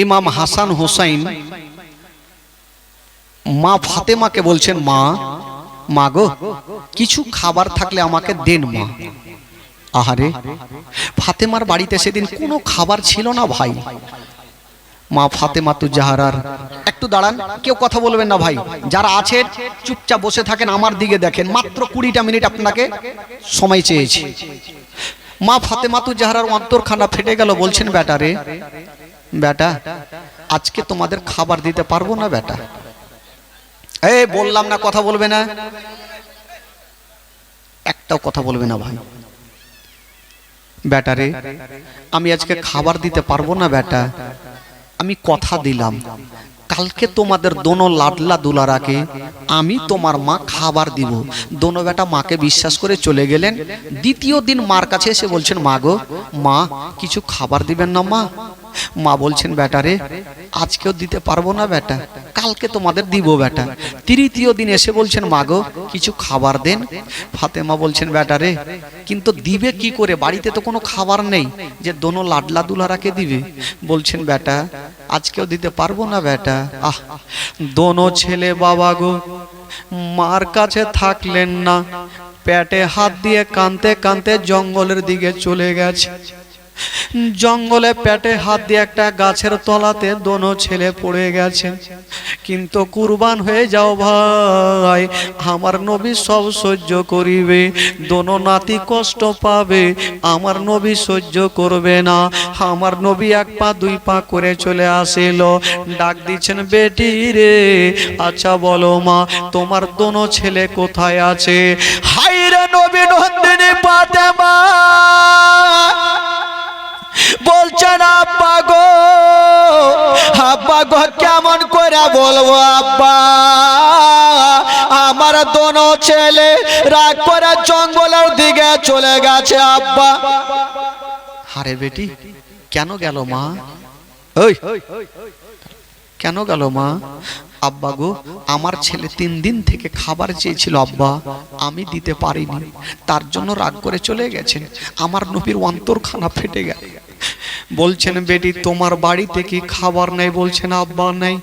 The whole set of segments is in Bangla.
ইমাম হাসান হোসাইন মা ফাতেমাকে বলছেন, মা মা গো, কিছু খাবার থাকলে আমাকে দেন মা। আহারে, ফাতেমার বাড়িতে সেদিন কোনো খাবার ছিল না ভাই। মা ফাতেমা তু জাহরার, একটু দাঁড়ান, কেউ কথা বলবেন না ভাই, যারা আছেন চুপচাপ বসে থাকেন, আমার দিকে দেখেন, মাত্র 20টা মিনিট আপনাকে সময় চেয়েছি। মা ফাতেমা তু জাহরার অন্তরখানা ফেটে গেল, বলছেন, বেটা রে বেটা, আজকে তোমাদের খাবার দিতে পারবো না বেটা। এই বললাম না কথা বলবে না, একটাও কথা বলবে না ভাই। বেটা রে, আমি আজকে খাবার দিতে পারবো না বেটা, আমি কথা দিলাম কালকে তোমাদের দোনো লাডলা দুলারাকে আমি তোমার মা খাবার দিব। দোনো বেটা মাকে বিশ্বাস করে চলে গেলেন। দ্বিতীয় দিন মার কাছে এসে বলছেন, মা গো মা, কিছু খাবার দিবেন না মা। মা বলছেন, বেটা রে, আজকেও দিতে পারবো না বেটা, কালকে তোমাদের দিব বেটা। তৃতীয় দিন এসে বলছেন, মা গো কিছু খাবার দেন। ফাতেমা বলছেন, বেটা রে, কিন্তু দিবে কি করে, বাড়িতে তো কোনো খাবার নেই যে দোনো লাডলা দুলারাকে দিবে। বলছেন, বেটা আজকেও দিতে পারবো না বেটা। আহ, দোনো ছেলে বাবা গো মার কাছে থাকলেন না, পেটে হাত দিয়ে কাঁদতে কাঁদতে জঙ্গলের দিকে চলে গেছে। জঙ্গলে পেটে হাত দিয়ে একটা গাছের তলাতে দোনো ছেলে পড়ে গেছে। কিন্তু কুরবান হয়ে যাও ভাই, আমার নবী সব সহ্য করিবে, দোনো নাতি কষ্ট পাবে, আমার নবী সহ্য করবে না। আমার নবী এক পা দুই পা করে চলে আসিল, ডাক দিচ্ছেন, বেটি রে, আচ্ছা বলো মা, তোমার দোনো ছেলে কোথায় আছে? হাই রে নবী নন্দিনী ফাতেমা বলছেন, আব্বা গো, আব্বা গো, কেমন করে বলবো আব্বা, আমার দোনো ছেলে রাগ করে জঙ্গলের দিকে চলে গেছে আব্বা। আরে বেটি, কেন গেল মা? ওই কেন গেল মা? আব্বা গো, আমার ছেলে 3 দিন থেকে খাবার চেয়েছিল আব্বা, আমি দিতে পারিনি, তার জন্য রাগ করে চলে গেছেন। আমার নবীর অন্তরখানা ফেটে গেল। বলছেন, বেটি তোমার বাড়িতে কি খাবার নেই? বলছেন, আব্বা নেই।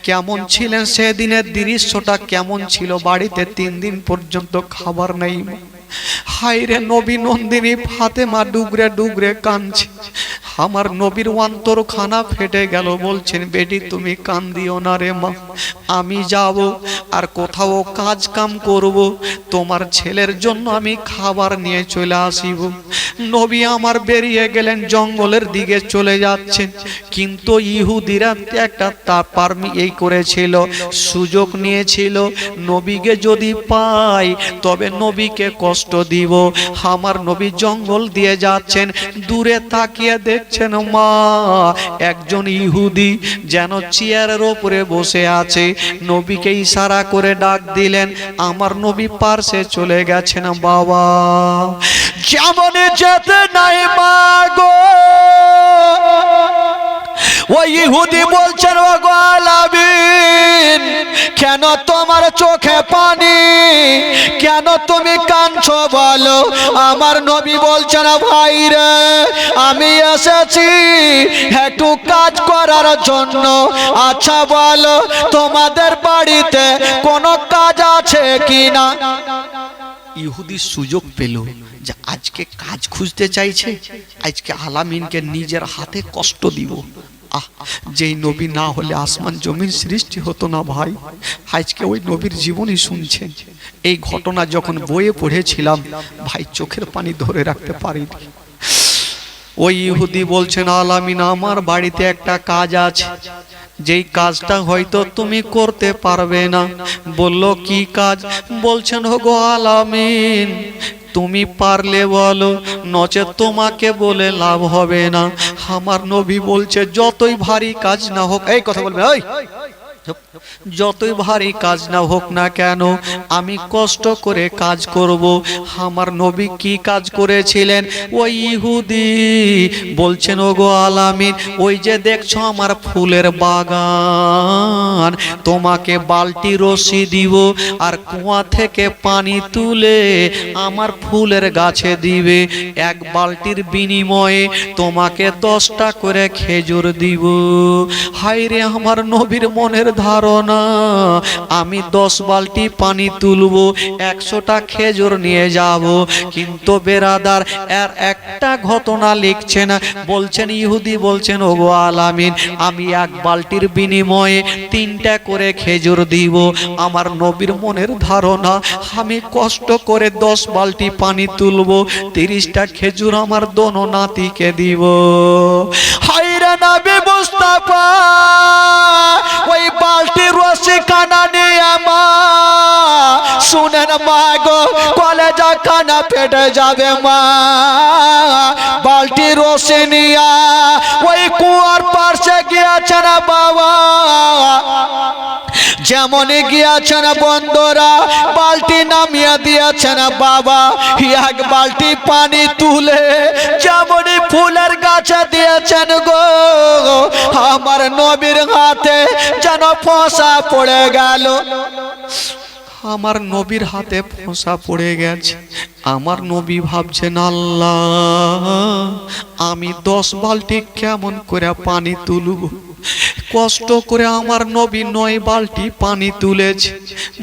কেমন ছিলেন সেদিনের দৃশ্যটা কেমন ছিল? বাড়িতে 3 দিন পর্যন্ত খাবার নেই। হায় রে নবী নন্দিনী ফাতেমা ডুগরে ডুগরে কাঁদছে। আমার নবীর অন্তরখানা ফেটে গেল। বলছেন, বেটি তুমি কান্দিও না রে মা, আমি যাব আর কোথাও কাজ কাম করব, তোমার ছেলের জন্য আমি খাবার নিয়ে চলে আসিব। নবী আমার বেরিয়ে গেলেন, জঙ্গলের দিকে চলে যাচ্ছেন। কিন্তু ইহুদিরা একটা এই করেছিল, সুযোগ নিয়েছিল, নবীকে যদি পাই তবে নবীকে কষ্ট দিব। আমার নবী জঙ্গল দিয়ে যাচ্ছেন, দূরে তাকিয়ে দেখছেন মা, একজন ইহুদি যেন চেয়ারের উপরে বসে আছে। নবীকে ইশারা করে ডাক দিলেন, আমার নবী পার্শ্বে চলে গেছেন। বাবা যেমন যেতে নাই মা গো, ওই ইহুদি বলছেন, ও গো আলামিন, কেন তোমার চোখে পানি, কেন তুমি কাঁদছো বলো? আমার নবী বলছেন, ভাই রে, আমি এসেছি একটু কাজ করার জন্য। আচ্ছা বলো, তোমাদের বাড়িতে কোনো কাজ আছে কিনা? ইহুদি সুযোগ পেল যে আজকে কাজ খুঁজতে চাইছে, আজকে আলামিনকে নিজের হাতে কষ্ট দিব। যেই নবী না হলে আসমান জমিন সৃষ্টি হতো না ভাই। আজকে ওই নবীর জীবনী শুনছেন। এই ঘটনা যখন বইয়ে পড়েছিলাম ভাই, চোখের পানি ধরে রাখতে পারিনি। ওই ইহুদি বলছেন, আলামিন আমার বাড়িতে একটা কাজ আছে, যেই কাজটা হয়তো তুমি করতে পারবে না। বলল, কি কাজ? বলছেন, গো আলামিন, তুমি পারলে বলো, নচেত তোমাকে বলে লাভ হবে না। আমার নবী বলছে, যতই ভারী কাজ না হোক, এই কথা বলবে, ওই যতই ভারী কাজ না হোক না কেন আমি কষ্ট করে কাজ করব। আমার নবী কি কাজ করেছিলেন? ওই ইহুদি বলছেন, ওগো আলামিন, ওই যে দেখছো আমার ফুলের বাগান, তোমাকে বালতি রশি দিব আর কুয়া থেকে পানি তুলে আমার ফুলের গাছে দিবে। এক বালতির বিনিময়ে তোমাকে 10টা করে খেজুর দিব। হায়রে আমার নবীর মনের ধারণা, আমি 10 বালতি পানি তুলবো, 100টা খেজুর নিয়ে যাব। কিন্তু বেরাদার এর একটা ঘটনা লিখছে না। বলছেন ইহুদি, বলছেন ওগো আলামিন, আমি এক বালতির বিনিময়ে 3টা করে খেজুর দিব। আমার নবীর মনের ধারণা, আমি কষ্ট করে 10 বালতি পানি তুলবো, 30টা খেজুর আমার দোনো নাতিকে দিব। হায়রে নবী মুস্তাফা ওই বালতির রশি খানা নিয়ে মা, শুনেন মা গো, কলেজা খানা ফেটে যাবে মা। বালতির রশি নিয়া ওই কুয়ার পাশে গিয়েছেন বাবা। যেমনই গিয়েছেন বন্ধুরা, বালতি নামিয়ে দিয়েছেন বাবা। এক বালতি পানি তুলে যেমনই ফুলের গাছে দিয়েছেন গো, আমার নবীর হাতে যেন ফোঁসা পড়ে গেল। আমার নবীর হাতে ফোঁসা পড়ে গেছে। আমার নবী ভাবছেন, আল্লাহ, আমি 10 বালতি কেমন করে পানি তুলব? কষ্ট করে আমার নবী 9 বালতি পানি তুলেছে।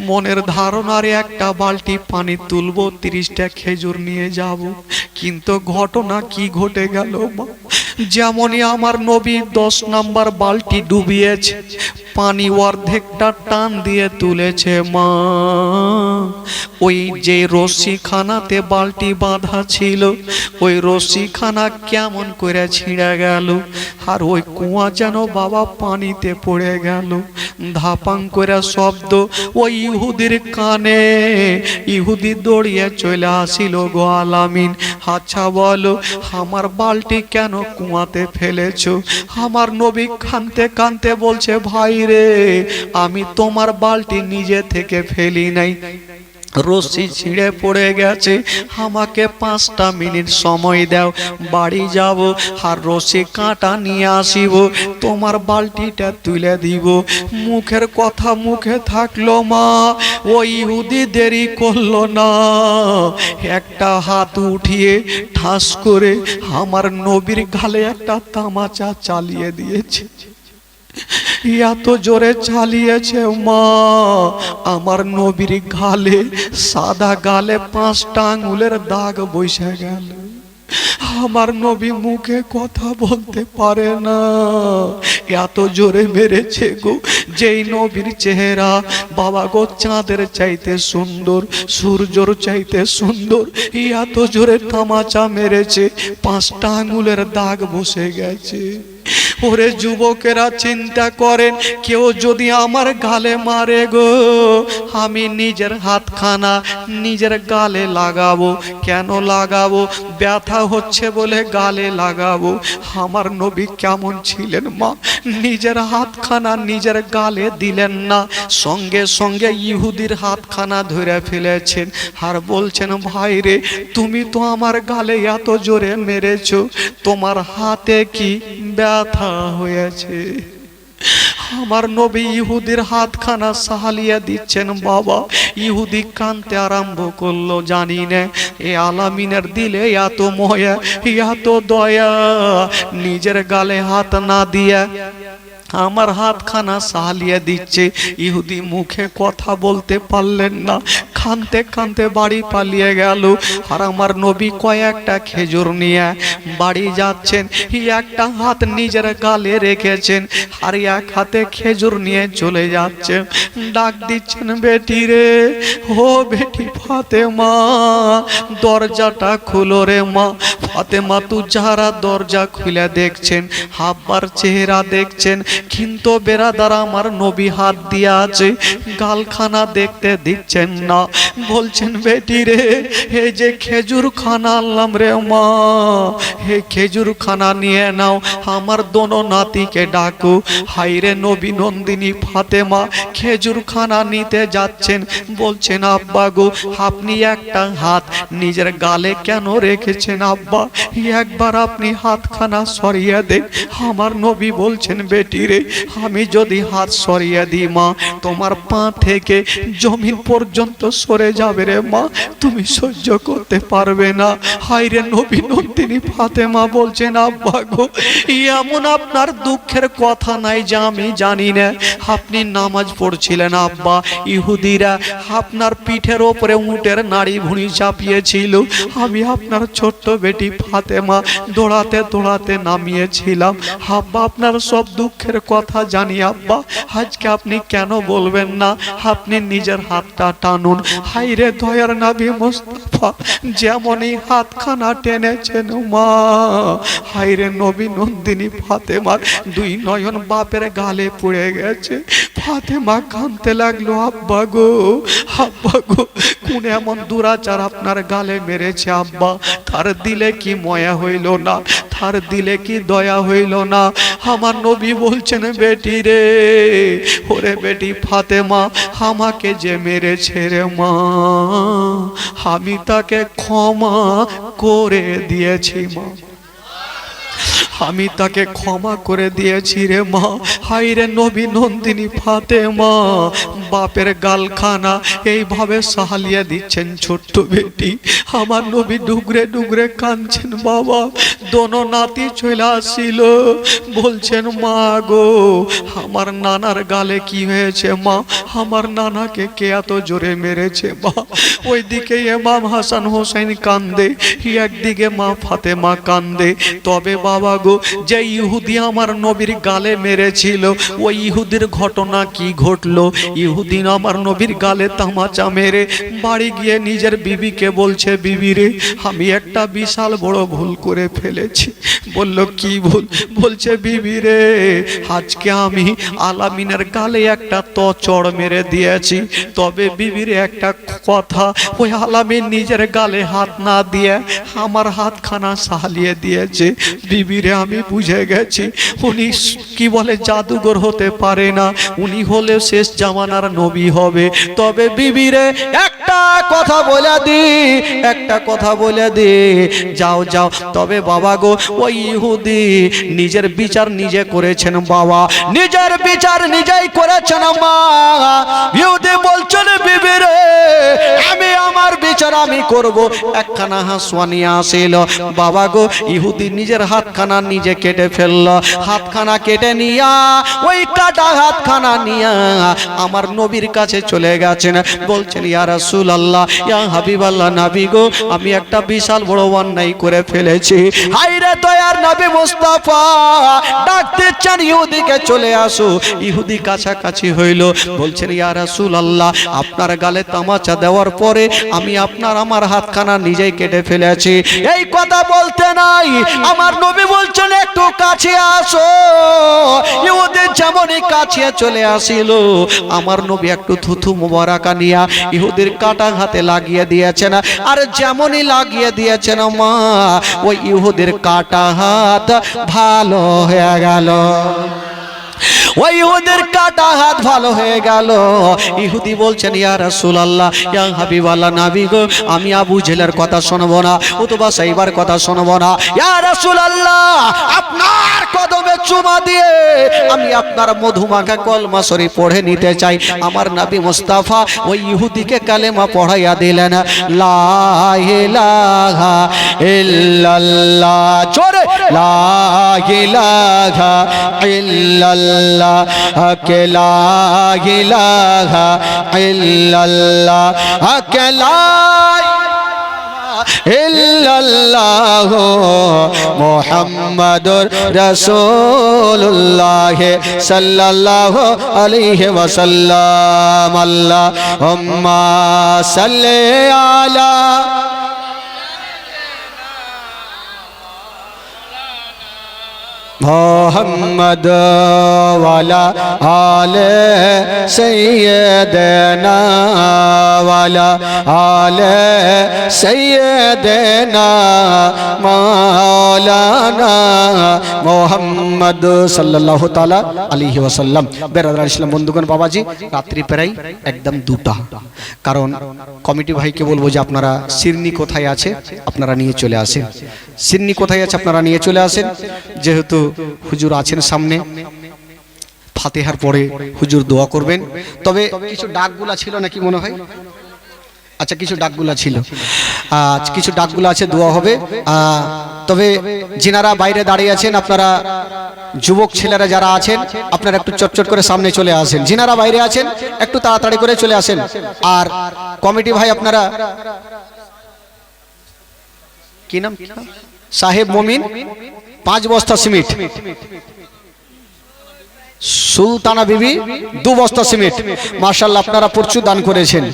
মনের ধারণার একটা বালতি পানি তুলবো, 30টা খেজুর নিয়ে যাব। কিন্তু ঘটনা কি ঘটে গেল মা? যেমনই আমার নবী 10 নাম্বার বালতি ডুবিয়েছে, পানি অর্ধেকটা টান দিয়ে তুলেছে মা। ওই যে রশিখানাতে বালতি বাঁধা ছিল, ওই রশিখানা কেমন করে ছিঁড়ে গেল, আর ওই কুয়া যেন বাবা পানিতে পড়ে গেল। ধাপাং করে শব্দ ওই ইহুদির কানে। ইহুদি দৌড়িয়ে চলে আসিল, গো আলামিন, আচ্ছা বলো, আমার বালতি কেন কুয়াতে ফেলেছো? আমার নবী কাঁদতে কাঁদতে বলছে, ভাই রে, আমি তোমার বালতি নিজে থেকে ফেলি নাই, রশি ছিঁড়ে পড়ে গেছে। আমাকে 5টা মিনিট সময় দাও, বাড়ি যাব আর রশি কাঁটা নিয়ে আসিব, তোমার বালতিটা তুলে দিব। মুখের কথা মুখে থাকলো মা। ওই ইহুদি দেরি করলো না, একটা হাত উঠিয়ে ঠাস করে আমার নবীর গালে একটা তামাচা চালিয়ে দিয়েছে। এত জোরে চালিয়েছে মা, আমার নবীর গালে, সাদা গালে 5টা আঙ্গুলের দাগ বসে গেল। আমার নবী মুখে কথা বলতে পারে না, এত জোরে মেরেছে গো। যেই নবীর চেহারা বাবা গো চাঁদের চাইতে সুন্দর, সূর্যর চাইতে সুন্দর, এত জোরে তামাচা মেরেছে, 5টা আঙ্গুলের দাগ বসে গেছে। ওরে যুবকেরা চিন্তা করেন, কেউ যদি আমার গালে মারে গো, আমি নিজের হাতখানা নিজের গালে লাগাবো। কেন লাগাবো? ব্যথা হচ্ছে বলে গালে লাগাবো। আমার নবী কেমন ছিলেন মা? নিজের হাতখানা নিজের গালে দিলেন না, সঙ্গে সঙ্গে ইহুদির হাতখানা ধরে ফেলেছেন আর বলছেন, ভাই রে, তুমি তো আমার গালে এত জোরে মেরেছো, তোমার হাতে কি ব্যথা হয়েছে? আমার নবী ইহুদির হাতখানা সাহালিয়া দিচ্ছেন বাবা। ইহুদি কানতে আরম্ভ করলো, জানি না এ আলামিনের দিলে এত ময়া, এত দয়া, নিজের গালে হাত না দিয়া আমার হাতখানা সাহালিয়ে দিচ্ছে। ইহুদি মুখে কথা বলতে পারলেন না, কাঁদতে কাঁদতে বাড়ি পালিয়ে গেল। আর আমার নবী কয়েকটা খেজুর নিয়ে বাড়ি যাচ্ছেন, একটা হাত নিজের গালে রেখেছেন আর এক হাতে খেজুর নিয়ে চলে যাচ্ছেন। ডাক দিচ্ছেন, বেটি রে, ও বেটি ফাতেমা, দরজাটা খুলো রে মা। ফাতেমা তু যাহারা দরজা খুলে দেখছেন, আব্বার চেহারা দেখছেন, কিন্তু বেরাদার আমার নবী হাত দিয়া আছে, গালখানা দেখতে দিচ্ছেন না। বলছেন বেটি রে, এই যে খেজুর খানা আনলাম রে মা, হে খেজুর খানা নিয়ে নাও, আমার দোনো নাতিকে ডাকো। হাইরে নবী নন্দিনী ফাতেমা খেজুর খানা নিতে যাচ্ছেন। বলছেন আব্বা গো, আপনি একটা হাত নিজের গালে কেন রেখেছেন আব্বা, একবার আপনি হাতখানা সরিয়ে দেন। আমার নবী বলছেন বেটি রে, আমি যদি হাত সরিয়ে দিই মা, তোমার পা থেকে জমিন পর্যন্ত সরে যাবে রে মা, তুমি সহ্য করতে পারবে না। হাইরে নবী নন্দিনী ফাতেমা বলছেন আব্বা গো, এমন আপনার দুঃখের কথা নাই যে আমি জানি না। আপনি নামাজ পড়ছিলেন আব্বা, ইহুদিরা আপনার পিঠের ওপরে উটের নাড়ি ভুঁড়ি চাপিয়েছিল, আমি আপনার ছোট্ট বেটি ফাতেমা দৌড়াতে দৌড়াতে নামিয়েছিলাম। আব্বা আপনার সব দুঃখের কথা জানি আব্বা, আজকে আপনি কেন বলবেন না, আপনি নিজের হাতটা টানুন। হাইরে দয়ার নবী মুস্তাফা যেমনই হাতখানা টেনেছেন মা, হাইরে নবী নন্দিনী ফাতেমার দুই নয়ন বাপের গালে পড়ে গেছে। ফাতেমা কাঁদতে লাগলো, আব্বা গো, আব্বা গো, কোন এমন দুরাচার আপনার গালে মেরেছে আব্বা, তার দিলে কি ময়া হইল না, তার দিলে কি দয়া হইল না। আমার নবী বলছেন বেটি রে, ওরে বেটি ফাতেমা, আমাকে যে মেরেছে রে মা, আমি তাকে ক্ষমা করে দিয়েছি মা, আমি তাকে ক্ষমা করে দিয়েছি রে মা। হাইরে নবী নন্দিনী ফাতেমা বাপের গালখানা এইভাবে সাহালিয়ে দিচ্ছেন ছোট্ট বেটি। আমার নবী ডুগরে ডুগরে কাঁদছেন। বাবা দোনো নাতি চলে আসছিল, বলছেন মা গো, আমার নানার গালে কি হয়েছে মা, আমার নানাকে কে এত জোরে মেরেছে মা। ওইদিকে ইমাম হাসান হোসেন কান্দে, একদিকে মা ফাতেমা কান্দে। তবে বাবা গো, যে ইহুদি আমার নবীর গালে মেরেছিল, ওই ইহুদির ঘটনা কি ঘটলো? ইহুদি আমার নবীর গালে তামাচা মেরে বাড়ি গিয়ে নিজের বিবিকে বলছে, বিবি রে, আমি একটা বিশাল বড় ভুল করে ফেলেছি। বলল কি ভুল? বলছে বিবি রে, আজকে আমি আলামিনের গালে একটা চড় মেরে দিয়েছি। তবে বিবির একটা কথা, ওই আলামিন নিজের গালে হাত না দিয়ে আমার হাতখানা সাহালিয়ে দিয়েছে। বিবিরে আমি বুঝে গেছি উনি কি বলে জাদুঘর হতে পারে না, উনি হলে শেষ জামানার নবী হবে। তবে বিবিরে একটা কথা বলে দি, একটা কথা বলে দি, যাও যাও। তবে বাবা গো, ওই ইহুদি নিজের বিচার নিজে করেছেন বাবা, নিজের বিচার নিজেই করেছেন মা। ইহুদি বলছেন বিবিরে, আমি আমার বিচার আমি করব। একখানা হাঁসুয়া নিয়ে আসিল বাবা গো, ইহুদি নিজের হাতখানা নিজে কেটে ফেলল। হাতখানা কেটে নিয়া, ওই কাটা হাতখানা নিয়া আমার নবীর কাছে চলে গেছেন। বলছেন ইয়া রাসূলুল্লাহ, ইয়া হাবিবাল্লাহ, নবী গো, আমি একটা বিশাল বড় অন্যায় করে ফেলেছি। হায়রে দয়ার নবী মুস্তাফা ডাকতে চান ইহুদিকে, চলে আসো। ইহুদি কাছাকাছি হইল। বলছেন ইয়া রাসূলুল্লাহ, আপনার গালে তামাচা দেওয়ার পরে আমি আপনার আমার হাতখানা নিজেই কেটে ফেলেছি। এই কথা বলতে নাই, আমার নবী বলছেন একটু কাছে আসো। ইহুদি যেমনই কাছে চলে আসিল, আমার নবী একটু থুথু মোবারকা নিয়া ইহুদির কাটা হাতে লাগিয়ে দিয়েছেন। আর যেমনই লাগিয়ে দিয়েছেন মা, ওই ইহুদির কাটা হাত ভালো হয়ে গেল। ওই ইহুদির কাটা হাত ভালো হয়ে গেল। ইহুদি বলছেন ইয়া রাসূলুল্লাহ, ইয়া হাবিবাল্লাহ, নবী গো, আমি আবু জেহেলের কথা শুনবো না, উতবা সাইবার কথা শুনবো না। ইয়া রাসূলুল্লাহ, আপনার কদমে চুমা দিয়ে আমি আপনার মধুমাখা কলমা শরীফ পড়ে নিতে চাই। আমার নবী মুস্তাফা ওই ইহুদিকে কালেমা পড়াইয়া দিলেন, লা ইলাহা ইল্লাল্লাহ, জোরে লা ইলাহা ইল্লাল্লাহ, কে লা ইলাহা ইল্লাল্লাহ, কে লা ইল্লাল্লাহ মুহাম্মাদুর রাসূলুল্লাহ সাল্লাল্লাহু আলাইহি ওয়াসাল্লাম। আল্লাহুম্মা সাল্লি আলা मोहम्मद वाला आले सैयदना वाला आले सैयदना मौलाना मोहम्मद सल्लल्लाहु ताला अलैहि वसल्लम। बेरादरान इस्लाम बंधुगण बाबाजी रात्रि প্রায় একদম 2টা, কারণ কমিটি ভাইকে বলবো যে আপনারা সিরনি কোথায় আছে আপনারা নিয়ে চলে আসেন, সিরনি কোথায় আছে আপনারা নিয়ে চলে আসেন। যেহেতু হুজুর আছেন সামনে, ফাতিহার পরে হুজুর দোয়া করবেন। তবে কিছু ডাকগুলা ছিল নাকি মনে হয়, আচ্ছা কিছু ডাকগুলা ছিল, কিছু ডাকগুলা আছে, দোয়া হবে। তবে যিনারা বাইরে দাঁড়িয়ে আছেন আপনারা যুবক ছেলেরা যারা আছেন আপনারা একটু চটচট করে সামনে চলে আসেন, যিনারা বাইরে আছেন একটু তাড়াতাড়ি করে চলে আসেন। আর কমিটি ভাই আপনারা কি নাম, সাহেব মমিন 5 বস্তা সিমেন্ট, সুলতানা বিবি 2 বস্তা সিমেন্ট। মাশাআল্লাহ আপনারা প্রচুর দান করেছেন,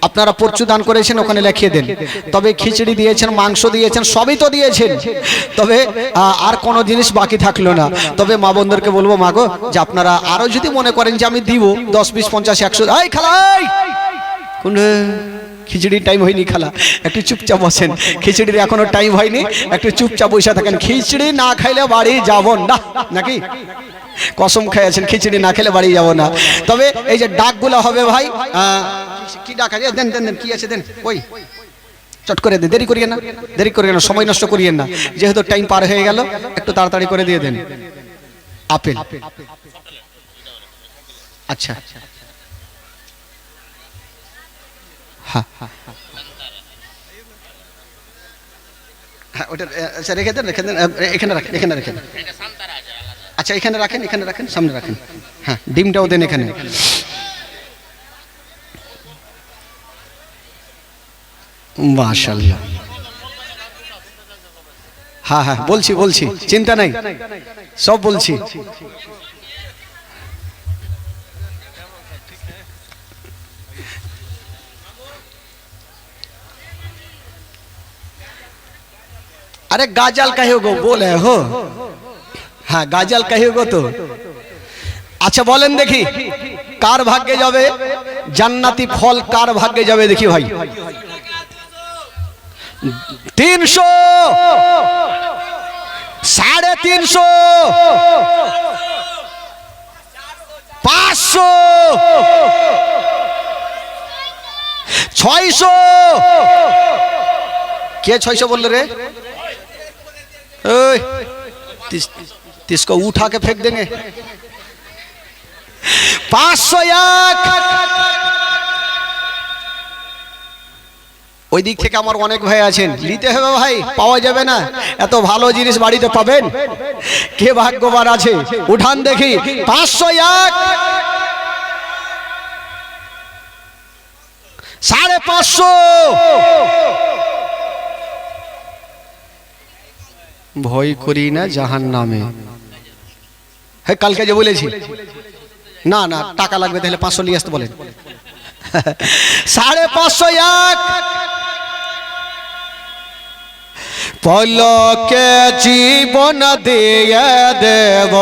আপনারা প্রচুর দান করেছেন, ওখানে লিখিয়ে দেন। তবে খিচুড়ি দিয়েছেন, মাংস দিয়েছেন, সবই তো দিয়েছেন, তবে আর কোনো জিনিস বাকি থাকলো না। তবে মা বোনদেরকে বলবো মা গো যে আপনারা আরো যদি মনে করেন যে আমি দিব 10 20 50 100, এই খালাই কোন খিচুড়ির টাইম হয়নি, খালা একটু চুপচাপ বসেন, খিচুড়ির এখনো টাইম হয়নি, একটু চুপচাপ বসে থাকেন। খিচুড়ি না খাইলে বাড়ি যাব না, নাকি কসম খেয়েছেন খিচুড়ি না খেলে বাড়ি যাব না। তবে এই যে ডাকগুলো হবে ভাই, কি ডাক আছে দেন দেন দেন, কি আছে দেন, ওই চট করে দেন, দেরি করিয়েন না, দেরি করিয়েন না, সময় নষ্ট করিয়েন না, যেহেতু টাইম পার হয়ে গেল একটু তাড়াতাড়ি করে দিয়ে দেন। আপেল, আচ্ছা হ্যাঁ হ্যাঁ হ্যাঁ ওটা আচ্ছা রেখে দেন, রেখে দেন, এখানে রাখেন, এখানে রাখেন, আচ্ছা এখানে রাখেন, এখানে রাখেন, সামনে রাখেন, হ্যাঁ ডিমটাও দেন এখানে। মাশাআল্লাহ, হ্যাঁ হ্যাঁ বলছি বলছি, চিন্তা নাই, সব বলছি। अरे गाजल कहे गो बोले हो, हाँ गाजल कहे गो तो अच्छा बोलें देखी कार भाग्य जावे জান্নাতি ফল, কার ভাগ্যে যাবে দেখি ভাই। 300, 350, 500, 600, কে 600 बोल रे, 30 को उठा के फेंक देंगे। 501, ওই দিক থেকে আমার অনেক ভাই আছেন, নিতে হবে ভাই, পাওয়া যাবে না, এত ভালো জিনিস বাড়িতে পাবেন, কে ভাগ্যবান আছে উঠান দেখি। 501, 550, ভয় করি না জাহান্নামে। হ্যাঁ কালকে যে বলেছি না না টাকা লাগবে, তাহলে 500 নিয়ে আসতে বলেন। 551, পলকে জীবন দিয়ে দেব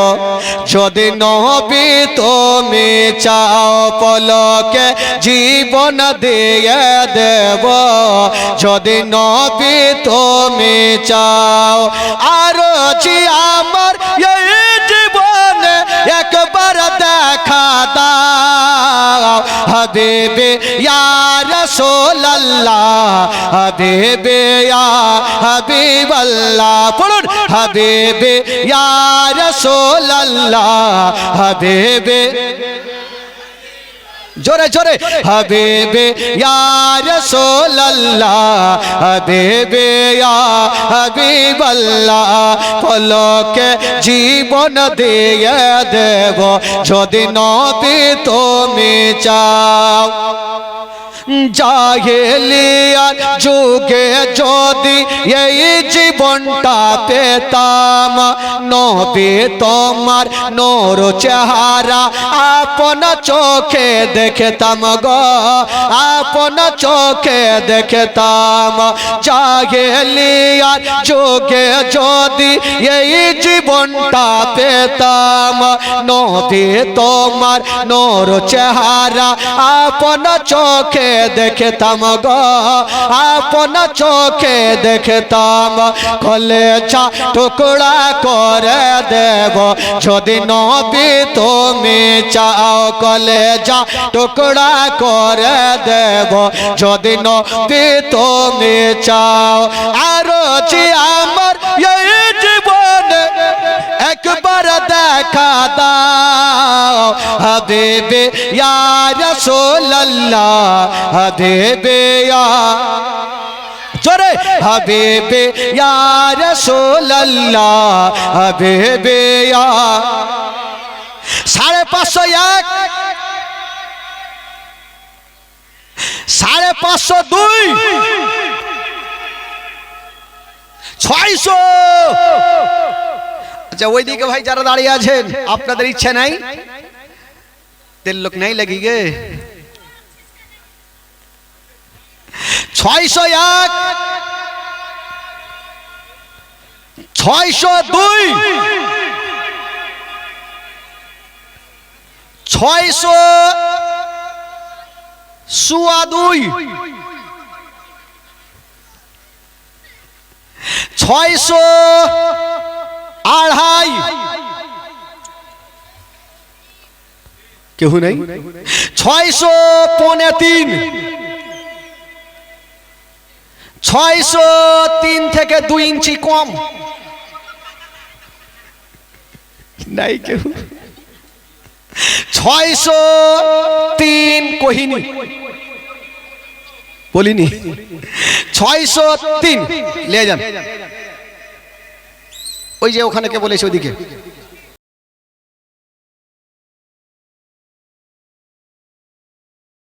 যদি নবী তুমি চাও, পলকে জীবন দিয়ে দেব যদি নবী তুমি চাও। আর জি আমার এই জীবনে একবার দেখা দাও, হাবিবে ইয়া রাসূলুল্লাহ, হাবিবে ইয়া হাবিবাল্লাহ, পড়ুন হাবিবে ইয়া রাসূলুল্লাহ, হাবিবে জোরে জোরে, হাবিবে ইয়া রাসূলুল্লাহ, হাবিবে ইয়া হাবিবাল্লাহ, পলকে জীবন দিয়ে দেব যদি নবী তুমি চাও। জাহেলিয়াত যুগে যদি এই জীবনটা পেতাম, নবী তোমার নূর চেহারা আপন চোখে দেখতাম গো, আপন চোখে দেখতাম। জাহেলিয়াত যুগে যদি এই জীবনটা পেতাম, নবী তোমার নূর চেহারা আপন চোখে দেখতাম গো, আপন চোখে দেখতাম। কলেজা টুকরা করে দেব যদি নবী তুমি চাও, কলেজা টুকরা করে দেব যদি নবী তুমি চাও। আর জি আমার এই জীবনে একবার দেখা দাও, হাবিবে ইয়া রাসূলুল্লাহ, হাবিবে ইয়া জোরে, হাবিবে ইয়া রাসূলুল্লাহ, হাবিবে ইয়া 550 550 600। আচ্ছা ওইদিকে ভাই যারা দাঁড়িয়ে আছেন আপনাদের ইচ্ছে নাই, তেল লোক নাই লাগি গে। 601 602 602 602 কেউ নাই। 603 603 থেকে 2 ইঞ্চি কম নাই কেউ। 603 কহিনি বলিনি, 603 নিয়ে যান। ওই যে ওখানে কে বলেছে ওদিকে